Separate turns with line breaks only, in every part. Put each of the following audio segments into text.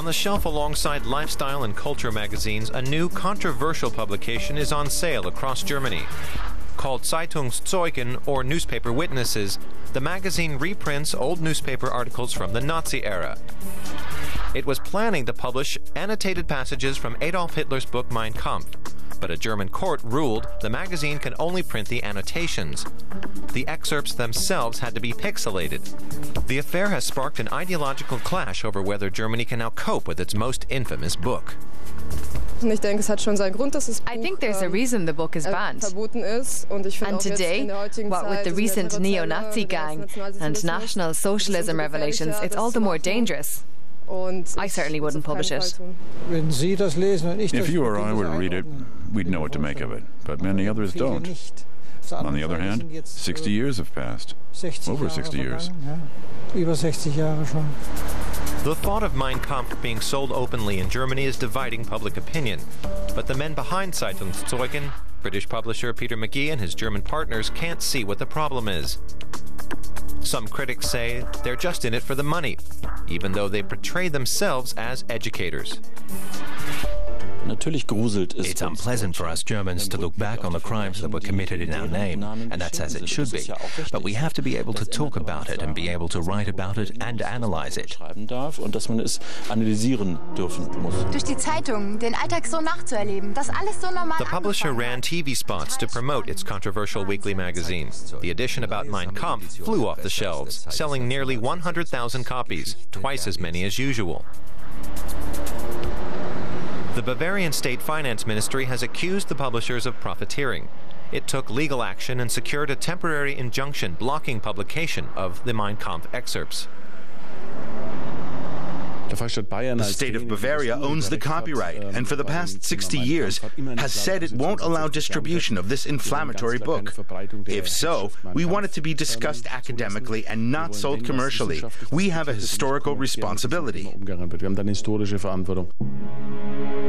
On the shelf alongside lifestyle and culture magazines, a new controversial publication is on sale across Germany. Called Zeitungszeugen, or Newspaper Witnesses, the magazine reprints old newspaper articles from the Nazi era. It was planning to publish annotated passages from Adolf Hitler's book Mein Kampf, but a German court ruled the magazine can only print the annotations. The excerpts themselves had to be pixelated. The affair has sparked an ideological clash over whether Germany can now cope with its most infamous book.
I think there's a reason the book is banned. And today, what with the recent neo-Nazi gang and National Socialism revelations, it's all the more dangerous. I certainly wouldn't publish it.
If you or I were to read it, we'd know what to make of it, but many others don't. On the other hand, 60 years have passed. Over 60 years.
The thought of Mein Kampf being sold openly in Germany is dividing public opinion. But the men behind Zeitungszeugen, British publisher Peter McGee and his German partners, can't see what the problem is. Some critics say they're just in it for the money, even though they portray themselves as educators.
It's unpleasant for us Germans to look back on the crimes that were committed in our name, and that's as it should be. But we have to be able to talk about it and be able to write about it and analyze it.
The publisher ran TV spots to promote its controversial weekly magazine. The edition about Mein Kampf flew off the shelves, selling nearly 100,000 copies, twice as many as usual. The Bavarian State Finance Ministry has accused the publishers of profiteering. It took legal action and secured a temporary injunction blocking publication of the Mein Kampf excerpts.
The state of Bavaria owns the copyright and for the past 60 years has said it won't allow distribution of this inflammatory book. If so, we want it to be discussed academically and not sold commercially. We have a historical responsibility.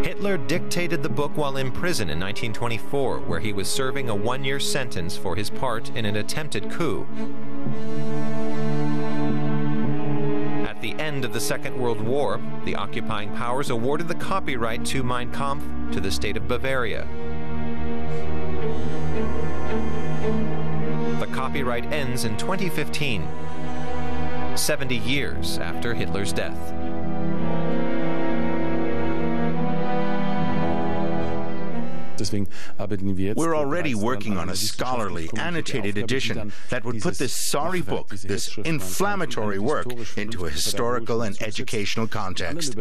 Hitler dictated the book while in prison in 1924, where he was serving a one-year sentence for his part in an attempted coup. At the end of the Second World War, the occupying powers awarded the copyright to Mein Kampf to the state of Bavaria. The copyright ends in 2015, 70 years after Hitler's death. We're already working on a scholarly, annotated edition that would put this sorry book, this inflammatory work, into a historical and educational context.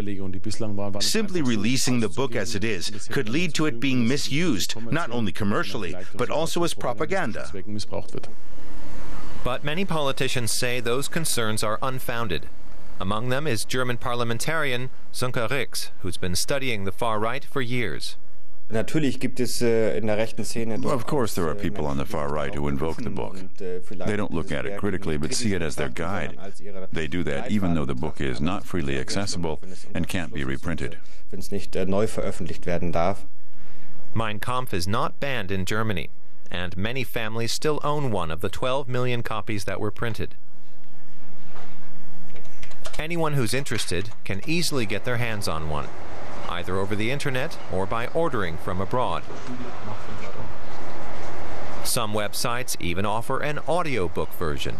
Simply releasing the book as it is could lead to it being misused, not only commercially, but also as propaganda. But many politicians say those concerns are unfounded. Among them is German parliamentarian Sönke Rix, who's been studying the far right for years.
Of course there are people on the far right who invoke the book. They don't look at it critically but see it as their guide. They do that even though the book is not freely accessible and can't be reprinted.
Mein Kampf is not banned in Germany, and many families still own one of the 12 million copies that were printed. Anyone who's interested can easily get their hands on one, either over the internet or by ordering from abroad. Some websites even offer an audiobook version.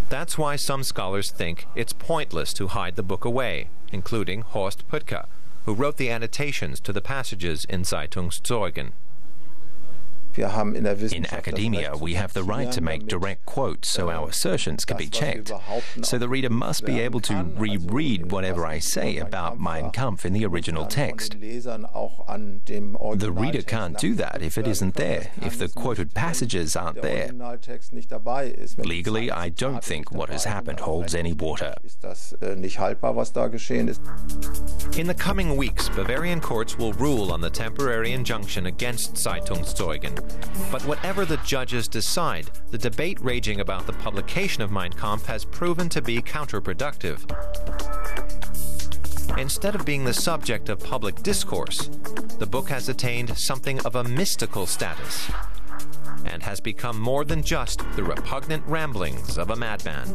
That's why some scholars think it's pointless to hide the book away, including Horst Püttke, who wrote the annotations to the passages in Zeitungszeugen.
In academia, we have the right to make direct quotes so our assertions can be checked. So the reader must be able to reread whatever I say about Mein Kampf in the original text. The reader can't do that if it isn't there, if the quoted passages aren't there. Legally, I don't think what has happened holds any water.
In the coming weeks, Bavarian courts will rule on the temporary injunction against Zeitungszeugen. But whatever the judges decide, the debate raging about the publication of Mein Kampf has proven to be counterproductive. Instead of being the subject of public discourse, the book has attained something of a mystical status and has become more than just the repugnant ramblings of a madman.